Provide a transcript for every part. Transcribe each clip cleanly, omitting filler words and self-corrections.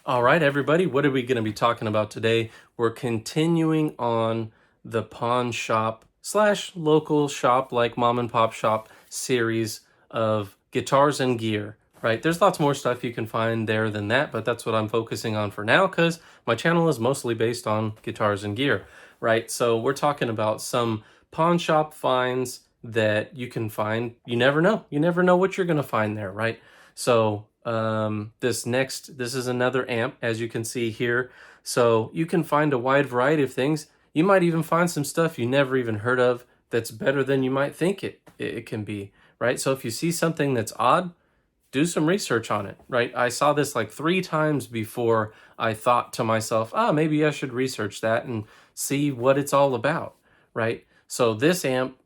All right, everybody, what are we going to be talking about today? We're continuing on the pawn shop slash local shop, like mom and pop shop series of guitars and gear, right? There's lots more stuff you can find there than that, but that's what I'm focusing on for now because my channel is mostly based on guitars and gear, right? So we're talking about some pawn shop finds that you can find. You never know. You never know what you're going to find there, right? So this is another amp, as you can see here. So you can find a wide variety of things. You might even find some stuff you never even heard of that's better than you might think it can be, right? So if you see something that's odd, do some research on it, right? I saw this like 3 times before I thought to myself, maybe I should research that and see what it's all about, right? So this amp,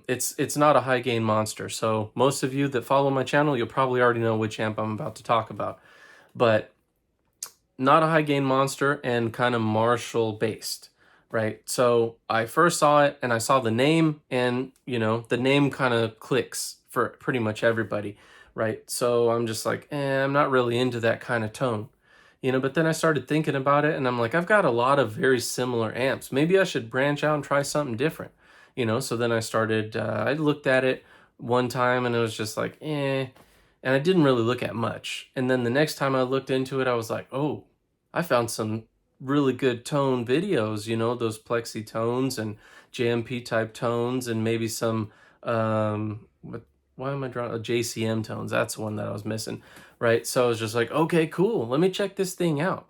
it's not a high gain monster. So most of you that follow my channel, you'll probably already know which amp I'm about to talk about, but not a high gain monster and kind of Marshall based, right? So I first saw it and I saw the name, and the name kind of clicks for pretty much everybody, right? So I'm just like, I'm not really into that kind of tone, but then I started thinking about it and I'm like, I've got a lot of very similar amps. Maybe I should branch out and try something different, So then I looked at it one time and it was just like, and I didn't really look at much. And then the next time I looked into it, I was like, oh, I found some really good tone videos, those plexi tones and JMP type tones and maybe some, why am I drawing? JCM tones. That's the one that I was missing, right? So I was just like, okay, cool. Let me check this thing out,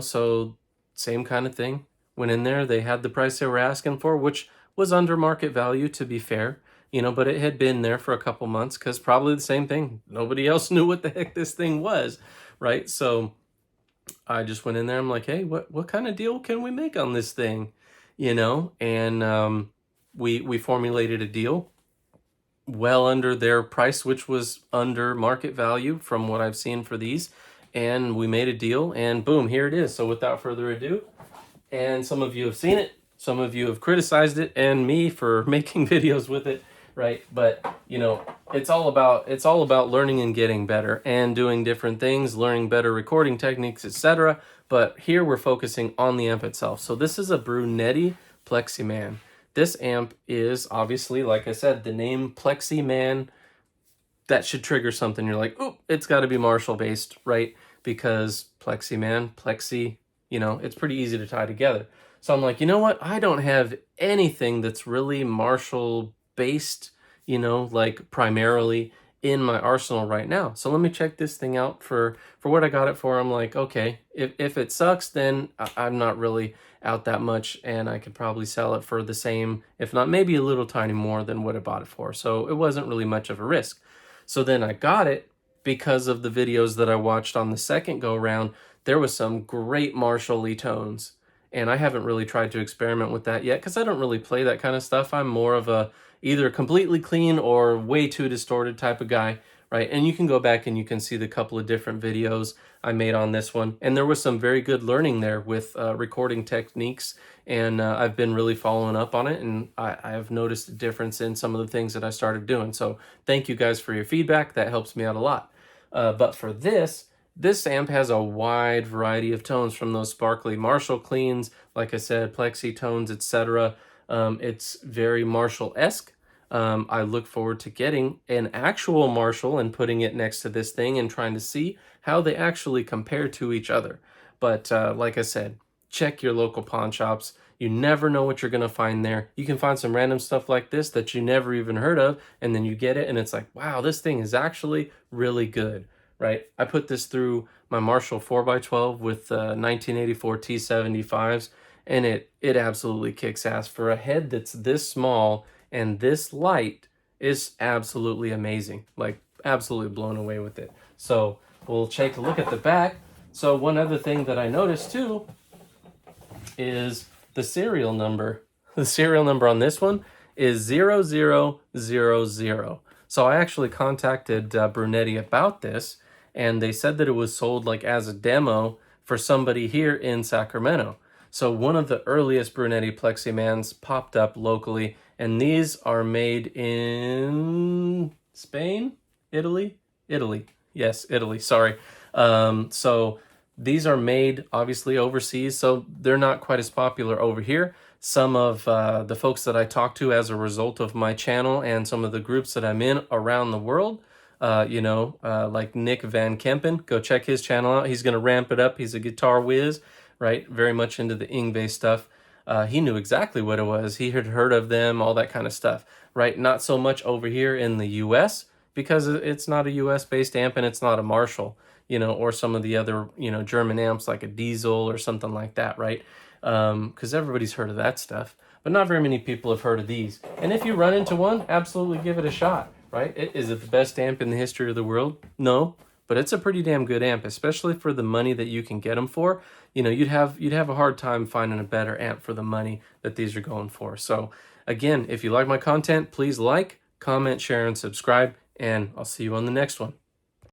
So same kind of thing. Went in there, they had the price they were asking for, which was under market value, to be fair, but it had been there for a couple months because probably the same thing. Nobody else knew what the heck this thing was, right? So I just went in there. I'm like, hey, what kind of deal can we make on this thing, And we formulated a deal well under their price, which was under market value from what I've seen for these. And we made a deal, and boom, here it is. So without further ado, and some of you have seen it, some of you have criticized it and me for making videos with it, right? But it's all about learning and getting better and doing different things, learning better recording techniques, etc. But here we're focusing on the amp itself. So this is a Brunetti Pleximan. This amp is obviously, like I said, the name Pleximan, that should trigger something. You're like, oh, it's got to be Marshall based, right? Because Pleximan, Plexi, it's pretty easy to tie together. So I'm like, you know what? I don't have anything that's really Marshall based, like primarily in my arsenal right now. So let me check this thing out for what I got it for. I'm like, okay, if it sucks, then I'm not really out that much, and I could probably sell it for the same, if not maybe a little tiny more than what I bought it for. So it wasn't really much of a risk. So then I got it because of the videos that I watched on the second go round. There was some great Marshall-y tones, and I haven't really tried to experiment with that yet because I don't really play that kind of stuff. I'm more of a either completely clean or way too distorted type of guy, right? And you can go back and you can see the couple of different videos I made on this one, and there was some very good learning there with recording techniques, and I've been really following up on it, and I have noticed a difference in some of the things that I started doing. So thank you guys for your feedback. That helps me out a lot. But for this amp has a wide variety of tones, from those sparkly Marshall cleans, like I said, plexi tones, etc. It's very Marshall-esque. I look forward to getting an actual Marshall and putting it next to this thing and trying to see how they actually compare to each other. But like I said, check your local pawn shops. You never know what you're going to find there. You can find some random stuff like this that you never even heard of, and then you get it, and it's like, wow, this thing is actually really good, right? I put this through my Marshall 4x12 with 1984 T75s, and it absolutely kicks ass. For a head that's this small and this light, is absolutely amazing. Like, absolutely blown away with it. So we'll take a look at the back. So one other thing that I noticed too is the serial number. The serial number on this one is 0000. So I actually contacted Brunetti about this, and they said that it was sold like as a demo for somebody here in Sacramento. So one of the earliest Brunetti Pleximans popped up locally, and these are made in Spain, Italy. Yes, Italy. Sorry. So These are made obviously overseas, so they're not quite as popular over here. Some of the folks that I talk to as a result of my channel and some of the groups that I'm in around the world, like Nick Van Kempen, go check his channel out. He's going to ramp it up. He's a guitar whiz, right? Very much into the Yngwie stuff. He knew exactly what it was. He had heard of them, all that kind of stuff, right? Not so much over here in the US because it's not a US based amp and it's not a Marshall, or some of the other, German amps like a Diesel or something like that, right? Because everybody's heard of that stuff, but not very many people have heard of these. And if you run into one, absolutely give it a shot, right? Is it the best amp in the history of the world? No, but it's a pretty damn good amp, especially for the money that you can get them for. You'd have a hard time finding a better amp for the money that these are going for. So again, if you like my content, please like, comment, share, and subscribe, and I'll see you on the next one.